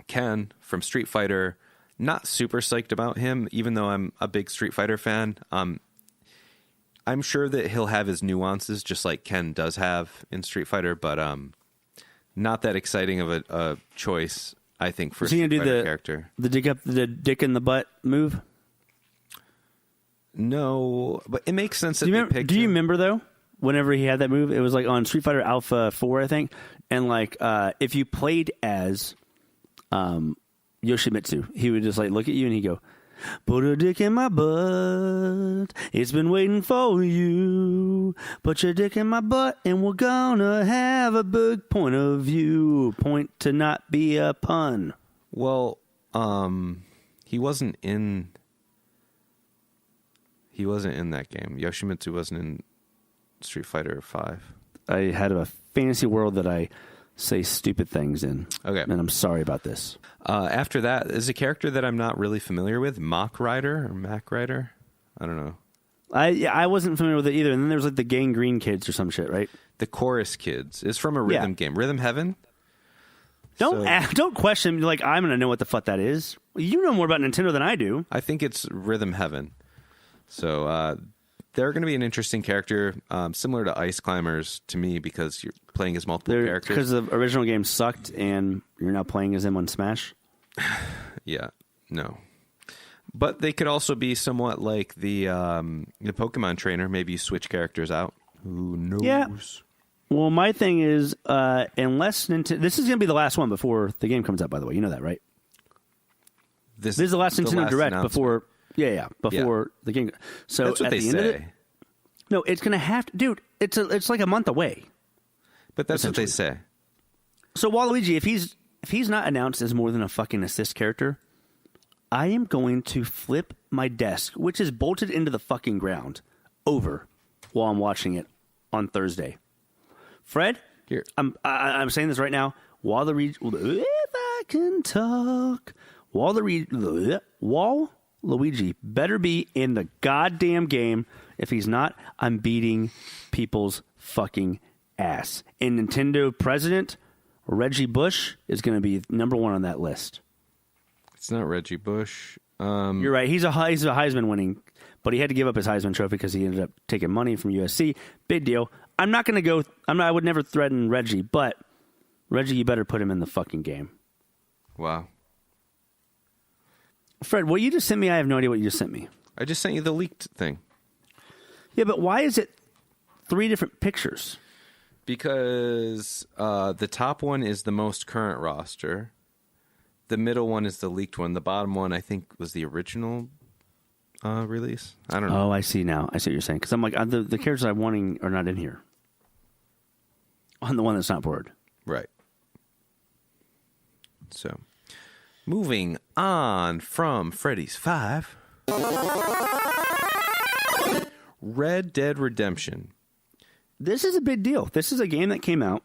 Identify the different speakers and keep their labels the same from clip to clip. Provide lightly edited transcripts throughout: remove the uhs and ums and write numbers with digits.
Speaker 1: Ken from Street Fighter, not super psyched about him, even though I'm a big Street Fighter fan. I'm sure that he'll have his nuances, just like Ken does have in Street Fighter, but not that exciting of a choice, I think, for a Street Fighter character.
Speaker 2: The dick in the butt move?
Speaker 1: No, but it makes sense that they picked him.
Speaker 2: Do you remember, though, whenever he had that move? It was like on Street Fighter Alpha 4, I think. And like if you played as Yoshimitsu, he would just like look at you and he'd go, "Put a dick in my butt. It's been waiting for you. Put your dick in my butt and we're gonna have a big point of view. Point to not be a pun."
Speaker 1: Well, he wasn't in that game. Yoshimitsu wasn't in Street Fighter 5.
Speaker 2: I had a fantasy world that I say stupid things in.
Speaker 1: Okay.
Speaker 2: And I'm sorry about this.
Speaker 1: After that is a character that I'm not really familiar with, Mac Rider. I don't know.
Speaker 2: I wasn't familiar with it either. And then there was like the Gangrene Kids or some shit, right?
Speaker 1: The Chorus Kids is from a rhythm game, Rhythm Heaven.
Speaker 2: Don't question me like I'm going to know what the fuck that is. You know more about Nintendo than I do.
Speaker 1: I think it's Rhythm Heaven. So they're going to be an interesting character, similar to Ice Climbers to me, because you're playing as multiple characters.
Speaker 2: Because the original game sucked and you're now playing as them on Smash?
Speaker 1: Yeah, no. But they could also be somewhat like the Pokemon trainer. Maybe you switch characters out. Who knows?
Speaker 2: Yeah. Well, my thing is, unless Nintendo... This is going to be the last one before the game comes out, by the way. You know that, right? This is the last Nintendo Direct before... Yeah, before the game. So
Speaker 1: that's what
Speaker 2: at
Speaker 1: they
Speaker 2: the end
Speaker 1: say.
Speaker 2: Of it, no, it's going to have to... Dude, it's like a month away.
Speaker 1: But that's what they say.
Speaker 2: So Waluigi, if he's not announced as more than a fucking assist character, I am going to flip my desk, which is bolted into the fucking ground, over while I'm watching it on Thursday. Fred,
Speaker 1: here
Speaker 2: I'm saying this right now. Waluigi, if I can talk, Waluigi better be in the goddamn game. If he's not, I'm beating people's fucking ass. And Nintendo president Reggie Bush is going to be number one on that list.
Speaker 1: It's not Reggie Bush.
Speaker 2: You're right. He's a Heisman winning, but he had to give up his Heisman trophy because he ended up taking money from USC. Big deal. I'm not going to go. I would never threaten Reggie, but Reggie, you better put him in the fucking game.
Speaker 1: Wow.
Speaker 2: Fred, what you just sent me, I have no idea what you just sent me.
Speaker 1: I just sent you the leaked thing.
Speaker 2: Yeah, but why is it 3 different pictures?
Speaker 1: Because the top one is the most current roster. The middle one is the leaked one. The bottom one, I think, was the original release. I don't know.
Speaker 2: Oh, I see now. I see what you're saying. Because I'm like, the characters I'm wanting are not in here. On the one that's not blurred.
Speaker 1: Right. So, moving on from Freddy's 5. Red Dead Redemption.
Speaker 2: This is a big deal. This is a game that came out.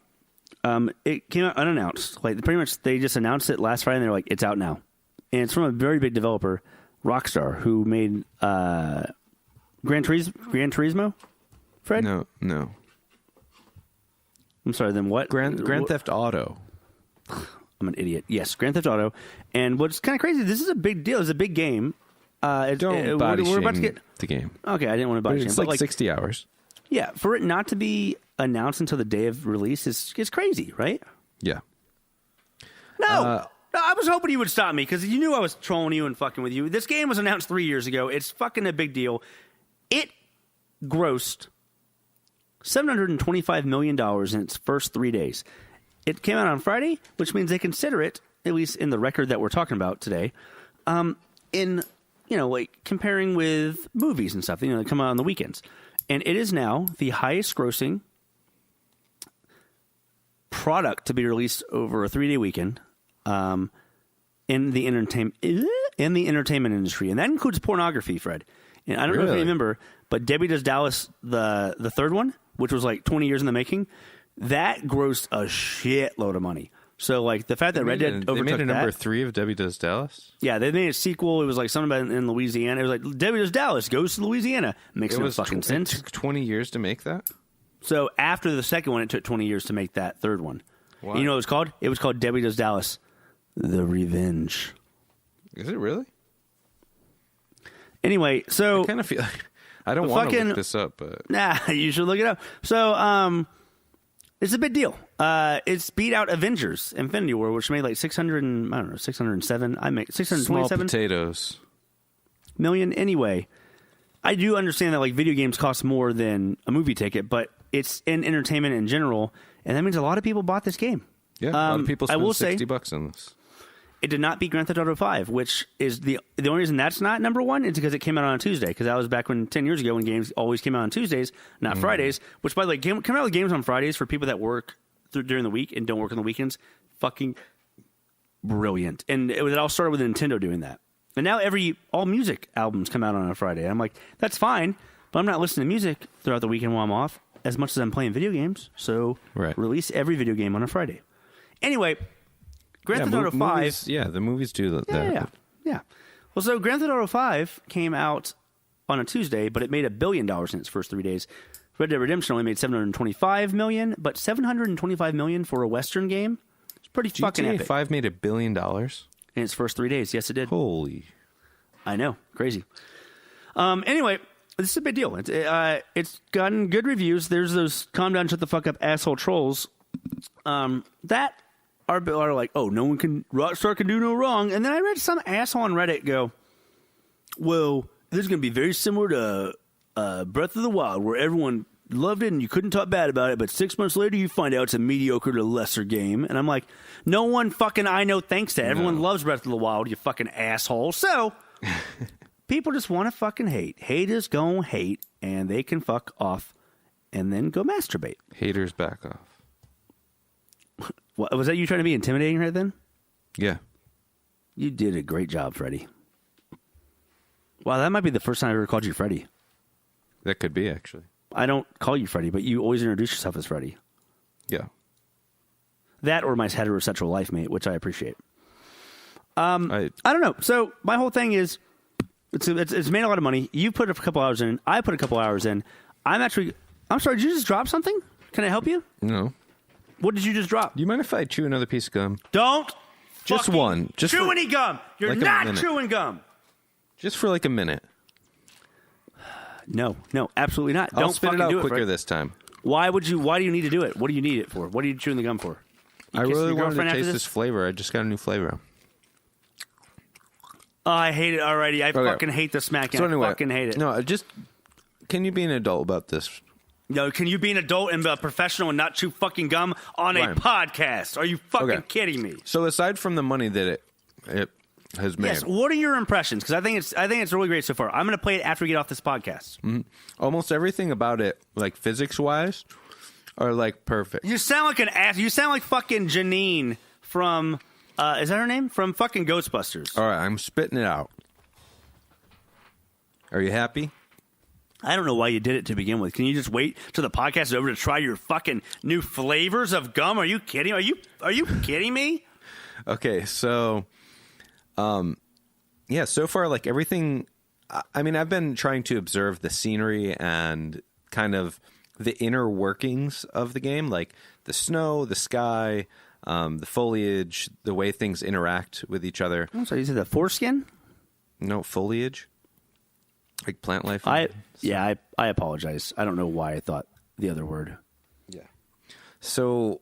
Speaker 2: It came out unannounced. Like pretty much, they just announced it last Friday, and they're like, "It's out now." And it's from a very big developer, Rockstar, who made Gran Turismo. Fred?
Speaker 1: No.
Speaker 2: I'm sorry. Then what?
Speaker 1: Grand Theft Auto.
Speaker 2: I'm an idiot. Yes, Grand Theft Auto. And what's kind of crazy? This is a big deal. It's a big game.
Speaker 1: Don't body shame
Speaker 2: about to get
Speaker 1: the game.
Speaker 2: Okay, I didn't want to body shame.
Speaker 1: It's like 60 hours.
Speaker 2: Yeah, for it not to be announced until the day of release is crazy, right?
Speaker 1: Yeah.
Speaker 2: No, I was hoping you would stop me because you knew I was trolling you and fucking with you. This game was announced 3 years ago. It's fucking a big deal. It grossed $725 million in its first 3 days. It came out on Friday, which means they consider it, at least in the record that we're talking about today, in, like comparing with movies and stuff, that come out on the weekends. And it is now the highest grossing product to be released over a 3-day weekend in the entertainment industry. And that includes pornography, Fred. And I don't know if you remember, but Debbie Does Dallas, the third one, which was like 20 years in the making, that grossed a shitload of money. So, like, the fact that Red Dead overtook
Speaker 1: They made a number
Speaker 2: that,
Speaker 1: 3 of Debbie Does Dallas?
Speaker 2: Yeah, they made a sequel. It was like something about in Louisiana. It was like, Debbie Does Dallas goes to Louisiana. Makes no fucking sense.
Speaker 1: It took 20 years to make that?
Speaker 2: So, after the second one, it took 20 years to make that third one.
Speaker 1: Why?
Speaker 2: And you know what it was called? It was called Debbie Does Dallas, The Revenge.
Speaker 1: Is it really?
Speaker 2: Anyway, so
Speaker 1: I kind of feel like I don't want to look this up, but
Speaker 2: nah, you should look it up. So, it's a big deal. It's beat out Avengers: Infinity War, which made like 607. I make 627
Speaker 1: small potatoes
Speaker 2: million. Anyway, I do understand that like video games cost more than a movie ticket, but it's in entertainment in general, and that means a lot of people bought this game.
Speaker 1: Yeah, a lot of people spent $60 on this.
Speaker 2: It did not beat Grand Theft Auto 5, which is the only reason that's not number one is because it came out on a Tuesday. Because that was back when 10 years ago when games always came out on Tuesdays, not Fridays. Which, by the way, coming out with games on Fridays for people that work during the week and don't work on the weekends, fucking brilliant. And it all started with Nintendo doing that. And now all music albums come out on a Friday. I'm like, that's fine, but I'm not listening to music throughout the weekend while I'm off as much as I'm playing video games. So release every video game on a Friday. Anyway. Grand Theft Auto 5.
Speaker 1: The movies do that.
Speaker 2: Yeah. Well, so Grand Theft Auto 5 came out on a Tuesday, but it made $1 billion in its first 3 days. Red Dead Redemption only made $725 million, but $725 million for a Western game is pretty fucking epic.
Speaker 1: GTA 5 made $1 billion
Speaker 2: in its first 3 days. Yes, it did.
Speaker 1: Holy.
Speaker 2: I know. Crazy. Anyway, this is a big deal. It's gotten good reviews. There's those calm down, shut the fuck up asshole trolls that are like, oh, Rockstar can do no wrong. And then I read some asshole on Reddit go, well, this is going to be very similar to Breath of the Wild, where everyone loved it and you couldn't talk bad about it, but 6 months later you find out it's a mediocre to lesser game. And I'm like, no one fucking I know thinks that. Everyone loves Breath of the Wild, you fucking asshole. So people just want to fucking hate. Haters gonna hate, and they can fuck off and then go masturbate.
Speaker 1: Haters back off.
Speaker 2: What, was that you trying to be intimidating right then?
Speaker 1: Yeah.
Speaker 2: You did a great job, Freddie. Wow, that might be the first time I ever called you Freddie.
Speaker 1: That could be, actually.
Speaker 2: I don't call you Freddie, but you always introduce yourself as Freddie.
Speaker 1: Yeah.
Speaker 2: That or my heterosexual life mate, which I appreciate. I don't know. So my whole thing is, it's made a lot of money. You put a couple hours in. I put a couple hours in. I'm sorry, did you just drop something? Can I help you?
Speaker 1: No.
Speaker 2: What did you just drop?
Speaker 1: Do you mind if I chew another piece of gum?
Speaker 2: Don't.
Speaker 1: Just one. Just
Speaker 2: chew any gum. You're
Speaker 1: like
Speaker 2: not chewing gum.
Speaker 1: Just for like a minute.
Speaker 2: No, absolutely not.
Speaker 1: I'll
Speaker 2: Don't
Speaker 1: spit it out quicker
Speaker 2: Fred.
Speaker 1: this time.
Speaker 2: Why do you need to do it? What do you need it for? What are you chewing the gum for?
Speaker 1: I really wanted to taste this flavor. I just got a new flavor.
Speaker 2: Oh, I hate it already. I fucking hate the smack. So anyway, I fucking hate it.
Speaker 1: No, can you be an adult about this?
Speaker 2: No, can you be an adult and be a professional and not chew fucking gum on a podcast? Are you fucking kidding me?
Speaker 1: So aside from the money that it has made,
Speaker 2: yes. What are your impressions? Because I think it's really great so far. I'm going to play it after we get off this podcast.
Speaker 1: Mm-hmm. Almost everything about it, like physics wise, are like perfect.
Speaker 2: You sound like an ass. You sound like fucking Janine from. Is that her name? From fucking Ghostbusters.
Speaker 1: All right, I'm spitting it out. Are you happy?
Speaker 2: I don't know why you did it to begin with. Can you just wait till the podcast is over to try your fucking new flavors of gum? Are you kidding? Are you kidding me?
Speaker 1: Okay, so, so far, like everything. I mean, I've been trying to observe the scenery and kind of the inner workings of the game, like the snow, the sky, the foliage, the way things interact with each other.
Speaker 2: I'm sorry, you said the foreskin?
Speaker 1: No, foliage. Like plant life?
Speaker 2: I apologize. I don't know why I thought the other word.
Speaker 1: Yeah. So,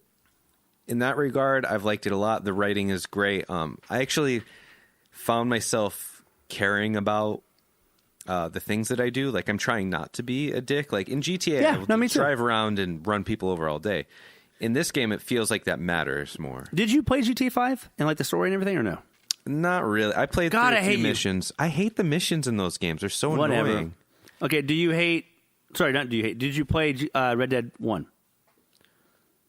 Speaker 1: in that regard, I've liked it a lot. The writing is great. I actually found myself caring about the things that I do. Like, I'm trying not to be a dick. Like, in GTA, I will drive around and run people over all day. In this game, it feels like that matters more.
Speaker 2: Did you play GTA 5 and like the story and everything, or no?
Speaker 1: Not really. I played through a few missions. I hate the missions in those games. They're so annoying.
Speaker 2: Okay, do you hate... Sorry, not do you hate... Did you play Red Dead 1?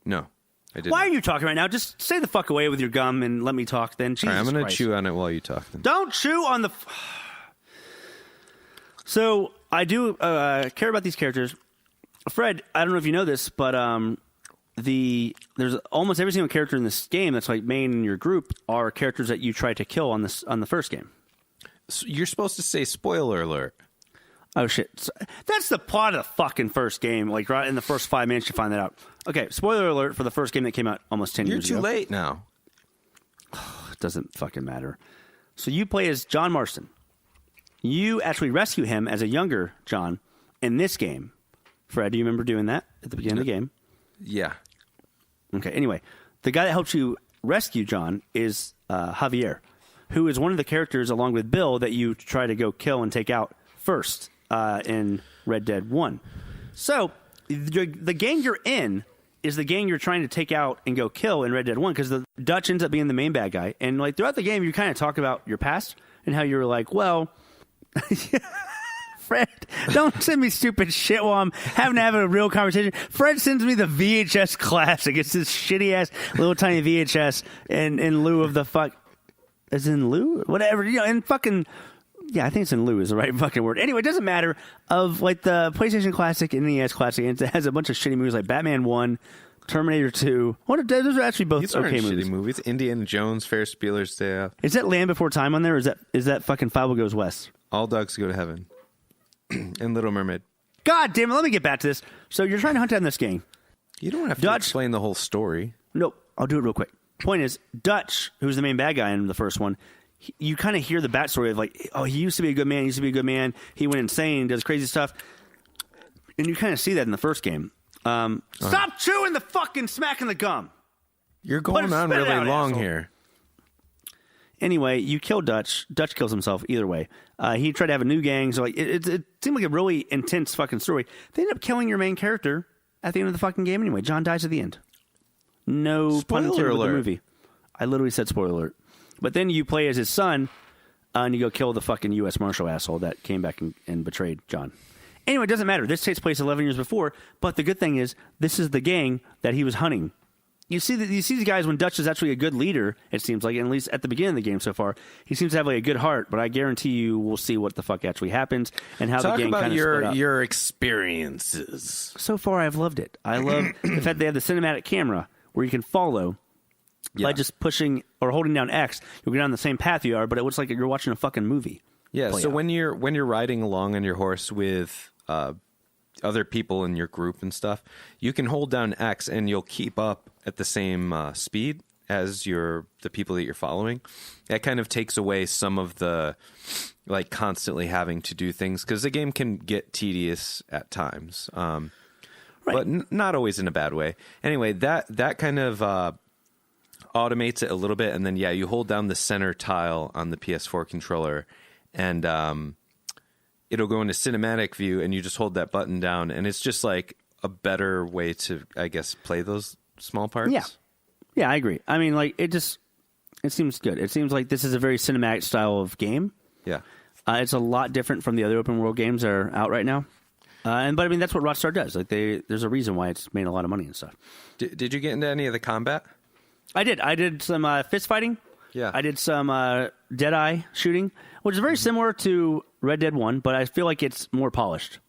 Speaker 1: No, I didn't.
Speaker 2: Why are you talking right now? Just stay the fuck away with your gum and let me talk then. Jesus
Speaker 1: All right, I'm going
Speaker 2: to
Speaker 1: chew on it while you talk then.
Speaker 2: Don't chew on the... So, I do care about these characters. Fred, I don't know if you know this, but... there's almost every single character in this game that's like main in your group are characters that you try to kill on the first game.
Speaker 1: So you're supposed to say spoiler alert.
Speaker 2: Oh shit! That's the plot of the fucking first game. Like right in the first 5 minutes, you find that out. Okay, spoiler alert for the first game that came out almost 10 years ago.
Speaker 1: You're too late now.
Speaker 2: It doesn't fucking matter. So you play as John Marston. You actually rescue him as a younger John in this game. Fred, do you remember doing that at the beginning of the game?
Speaker 1: Yeah.
Speaker 2: Okay, anyway, the guy that helps you rescue John is Javier, who is one of the characters, along with Bill, that you try to go kill and take out first in Red Dead 1. So the gang you're in is the gang you're trying to take out and go kill in Red Dead 1, because the Dutch ends up being the main bad guy. And like throughout the game, you kind of talk about your past and how you're like, well... Fred, don't send me stupid shit while I'm having a real conversation. Fred sends me the VHS classic. It's this shitty ass little tiny VHS in lieu of the fuck. Is in lieu? Whatever. And fucking. Yeah, I think it's in lieu is the right fucking word. Anyway, it doesn't matter. Of like the PlayStation Classic and NES Classic, and it has a bunch of shitty movies like Batman 1, Terminator 2. Those are actually both okay movies.
Speaker 1: Shitty movies. Indiana Jones, Ferris Bueller's Day Off.
Speaker 2: Is that Land Before Time on there, or is that fucking Five Goes West?
Speaker 1: All Dogs Go to Heaven. And Little Mermaid.
Speaker 2: God damn it, let me get back to this. So you're trying to hunt down this gang.
Speaker 1: You don't have to explain the whole story.
Speaker 2: Nope, I'll do it real quick. Point is, Dutch, who's the main bad guy in the first one, you kind of hear the backstory of like, oh, he used to be a good man, he went insane, does crazy stuff. And you kind of see that in the first game. Stop chewing the fucking smacking the gum.
Speaker 1: You're going on really long here.
Speaker 2: Anyway, you kill Dutch. Dutch kills himself either way. He tried to have a new gang, so like it seemed like a really intense fucking story. They end up killing your main character at the end of the fucking game anyway. John dies at the end. No pun intended with the movie. I literally said spoiler alert. But then you play as his son, and you go kill the fucking U.S. Marshal asshole that came back and betrayed John. Anyway, it doesn't matter. This takes place 11 years before, but the good thing is this is the gang that he was hunting. You see these guys when Dutch is actually a good leader, it seems like, at least at the beginning of the game so far. He seems to have like a good heart, but I guarantee you we'll see what the fuck actually happens and how the gang kind of split up.
Speaker 1: Your experiences.
Speaker 2: So far, I've loved it. I love the fact they have the cinematic camera where you can follow by just pushing or holding down X. You'll get on the same path you are, but it looks like you're watching a fucking movie.
Speaker 1: Yeah, so when you're riding along on your horse with other people in your group and stuff, you can hold down X and you'll keep up at the same speed as the people that you're following. That kind of takes away some of the like constantly having to do things, because the game can get tedious at times, but not always in a bad way. Anyway, that kind of automates it a little bit, and then you hold down the center tile on the PS4 controller, and it'll go into cinematic view, and you just hold that button down, and it's just like a better way to, I guess, play those small parts.
Speaker 2: Yeah, I agree. I mean, like, it seems good. It seems like this is a very cinematic style of game.
Speaker 1: Yeah.
Speaker 2: It's a lot different from the other open world games that are out right now. But I mean, that's what Rockstar does. Like, there's a reason why it's made a lot of money and stuff.
Speaker 1: Did you get into any of the combat?
Speaker 2: I did. I did some fist fighting.
Speaker 1: Yeah.
Speaker 2: I did some Deadeye shooting, which is very similar to Red Dead 1, but I feel like it's more polished.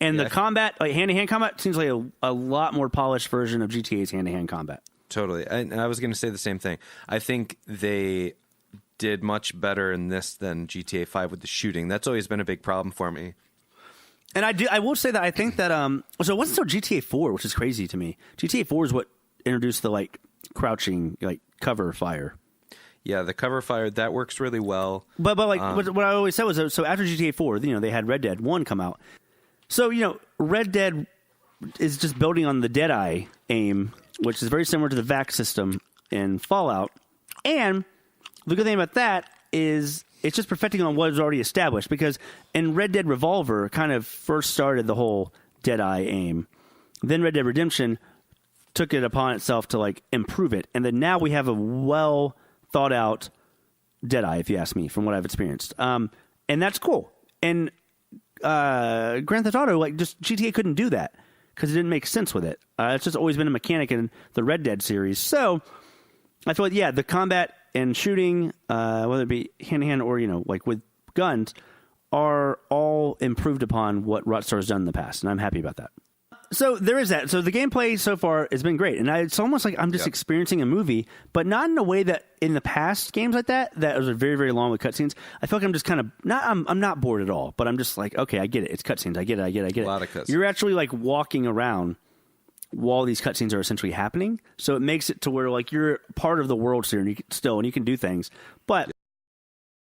Speaker 2: And the combat, like hand-to-hand combat, seems like a lot more polished version of GTA's hand-to-hand combat.
Speaker 1: Totally. And I was going to say the same thing. I think they did much better in this than GTA 5 with the shooting. That's always been a big problem for me.
Speaker 2: And I will say that I think that so it wasn't until GTA 4, which is crazy to me. GTA 4 is what introduced the like crouching, like cover fire.
Speaker 1: Yeah, the cover fire, that works really well.
Speaker 2: But like what I always said was, so after GTA 4, they had Red Dead 1 come out. So, Red Dead is just building on the Deadeye aim, which is very similar to the VAC system in Fallout. And the good thing about that is it's just perfecting on what is already established, because in Red Dead Revolver kind of first started the whole Deadeye aim. Then Red Dead Redemption took it upon itself to like improve it. And then now we have a well thought out Deadeye, if you ask me, from what I've experienced. And that's cool. And Grand Theft Auto, like, just GTA couldn't do that because it didn't make sense with it. It's just always been a mechanic in the Red Dead series. So I feel like, the combat and shooting, whether it be hand-to-hand or, like with guns, are all improved upon what Rockstar's done in the past, and I'm happy about that. So there is that. So the gameplay so far has been great, and it's almost like I'm just experiencing a movie, but not in a way that in the past games like that was very, very long with cutscenes. I feel like I'm just kind of I'm not bored at all, but I'm just like, okay, I get it. It's cutscenes. I get it.
Speaker 1: A lot of cutscenes.
Speaker 2: You're actually like walking around while these cutscenes are essentially happening. So it makes it to where like you're part of the world still, and you can do things. But